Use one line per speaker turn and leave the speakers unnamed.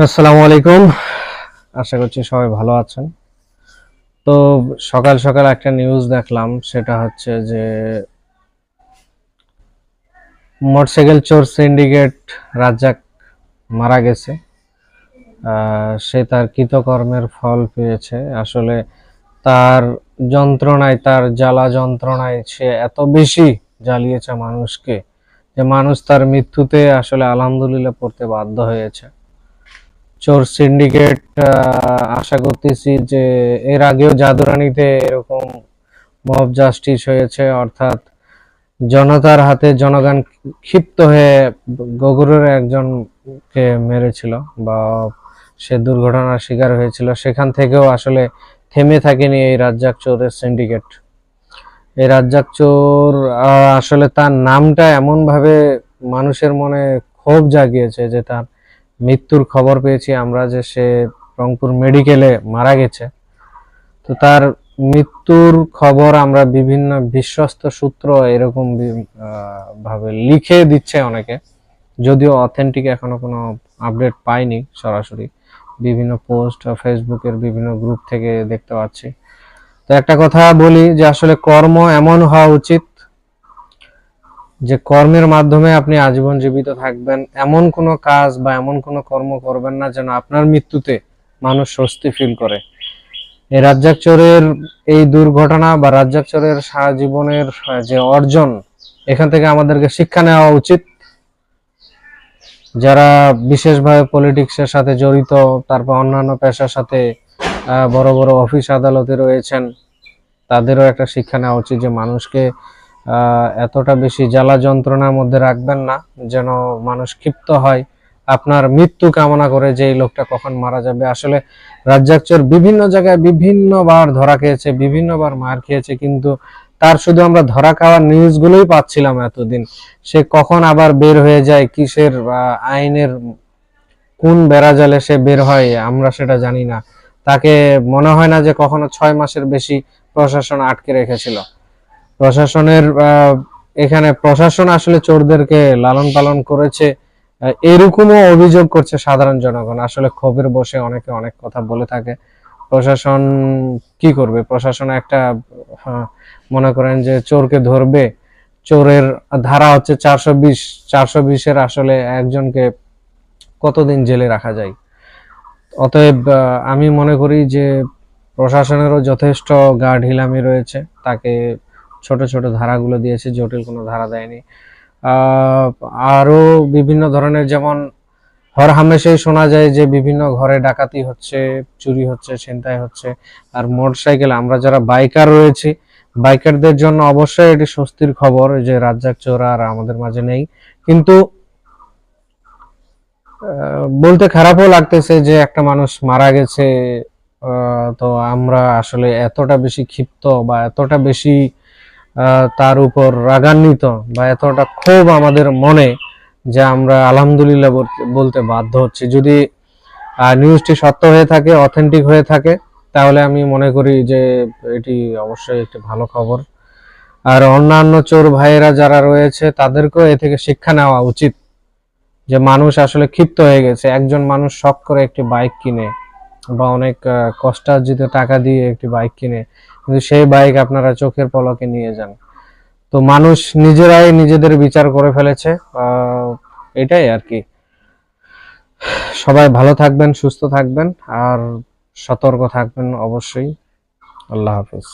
আসসালামু আলাইকুম। আশা করছি সবাই ভালো আছেন। তো সকাল সকাল একটা নিউজ দেখলাম, সেটা হচ্ছে যে মোটরসাইকেল চোর সিন্ডিকেট রাজ্জাক মারা গেছে। সে তার কৃতকর্মের ফল পেয়েছে। আসলে তার যন্ত্রণায়, তার জ্বালা যন্ত্রণায় সে এত বেশি জ্বালিয়েছে মানুষকে যে মানুষ তার মৃত্যুতে আসলে আলহামদুলিল্লাহ পড়তে বাধ্য হয়েছে। চোর সিন্ডিকেট, আশা করতেছি যে এর আগেও জাদুরানীতে এরকম মব জাস্টিস হয়েছে, অর্থাৎ জনতার হাতে জনগণ ক্ষিপ্ত হয়ে গগুরের একজনকে মেরেছিল বা সে দুর্ঘটনার শিকার হয়েছিল। সেখান থেকেও আসলে থেমে থাকেনি এই রাজ্জাক চোরের সিন্ডিকেট। এই রাজ্জাক চোর আসলে তার নামটা এমন ভাবে মানুষের মনে ক্ষোভ জাগিয়েছে যে তার মৃত্যুর খবর পেয়েছি আমরা যে সে রংপুর মেডিকেলে মারা গেছে। তো তার মৃত্যুর খবর আমরা বিভিন্ন বিশ্বস্ত সূত্র এরকম ভাবে লিখে দিচ্ছে অনেকে, যদিও অথেন্টিক এখনো কোনো আপডেট পাইনি সরাসরি। বিভিন্ন পোস্ট ফেসবুকের বিভিন্ন গ্রুপ থেকে দেখতে পাচ্ছি। তো একটা কথা বলি যে আসলে কর্ম এমন হওয়া উচিত যে কর্মের মাধ্যমে আপনি আজীবন জীবিত থাকবেন। এমন কোনো কাজ বা এমন কোনো কর্ম করবেন না যেন আপনার মৃত্যুতে মানুষ স্বস্তি ফিল করে। এই রাজ্জাক চোরের এই দুর্ঘটনা বা রাজ্জাক চোরের সারা জীবনের যে অর্জন, এখান থেকে আমাদেরকে শিক্ষা নেওয়া উচিত। যারা বিশেষভাবে পলিটিক্সের সাথে জড়িত, তারপর অন্যান্য পেশার সাথে বড় বড় অফিস আদালতে রয়েছেন, তাদেরও একটা শিক্ষা নেওয়া উচিত যে মানুষকে এতটা বেশি জ্বালা যন্ত্রণার মধ্যে রাখবেন না যেন মানুষ ক্ষিপ্ত হয় আপনার মৃত্যু কামনা করে যে এই লোকটা কখন মারা যাবে। আসলে রাজ্জাক চোর বিভিন্ন জায়গায় বিভিন্নবার ধরা খেয়েছে, বিভিন্নবার মার খেয়েছে, কিন্তু তার শুধু আমরা ধরা খাওয়ার নিউজগুলোই পাচ্ছিলাম এতদিন। সে কখন আবার বের হয়ে যায়, কিসের আইনের কোন বেড়াজালে সে বের হয়, আমরা সেটা জানি না। তাকে মনে হয় না যে কখনো 6 মাসের বেশি প্রশাসন আটকে রেখেছিল। প্রশাসনের এখানে প্রশাসন আসলে চোরদেরকে লালন পালন করেছে, এরকমও অভিযোগ করছে সাধারণ জনগণ। আসলে ক্ষোভের বশে অনেকে অনেক কথা বলে থাকে। প্রশাসন কি করবে? প্রশাসন একটা মনে করেন যে চোরকে ধরবে, চোরের ধারা হচ্ছে 420, 420-এর আসলে একজনকে কতদিন জেলে রাখা যায়? অতএব আমি মনে করি যে প্রশাসনেরও যথেষ্ট গা ঢিলামি রয়েছে, তাকে ছোট ছোট ধারাগুলো দিয়েছে, জটিল কোনো ধারা দেয়নি। আরো বিভিন্ন ধরনের, যেমন হরহামেশাই শোনা যায় যে বিভিন্ন ঘরে ডাকাতি হচ্ছে, চুরি হচ্ছে, ছিনতাই হচ্ছে। আর মোটরসাইকেল, আমরা যারা বাইকার রয়েছি, বাইকারদের জন্য অবশ্যই এটি স্বস্তির খবর যে রাজ্জাক চোর আর আমাদের মাঝে নেই। কিন্তু বলতে খারাপও লাগতেছে যে একটা মানুষ মারা গেছে। তো আমরা আসলে এতটা বেশি ক্ষিপ্ত বা এতটা বেশি তার উপর রাগান্বিত বা এতটা ক্ষোভ আমাদের মনে যে আমরা আলহামদুলিল্লাহ বলতে বাধ্য হচ্ছি। যদি নিউজটি সত্য হয়ে থাকে, অথেন্টিক হয়ে থাকে, তাহলে আমি মনে করি যে এটি অবশ্যই একটি ভালো খবর। আর অন্যান্য চোর ভাইয়েরা যারা রয়েছে তাদেরকেও এ থেকে শিক্ষা নেওয়া উচিত যে মানুষ আসলে ক্ষিপ্ত হয়ে গেছে। একজন মানুষ শখ করে একটি বাইক কিনে বা অনেক কষ্টার্জিত টাকা দিয়ে একটি বাইক কিনে, কিন্তু সেই বাইক আপনারা চোখের পলকে নিয়ে যান। তো মানুষ নিজেরাই নিজেদের বিচার করে ফেলেছে। এটাই আর কি। সবাই ভালো থাকবেন, সুস্থ থাকবেন আর সতর্ক থাকবেন অবশ্যই। আল্লাহ হাফেজ।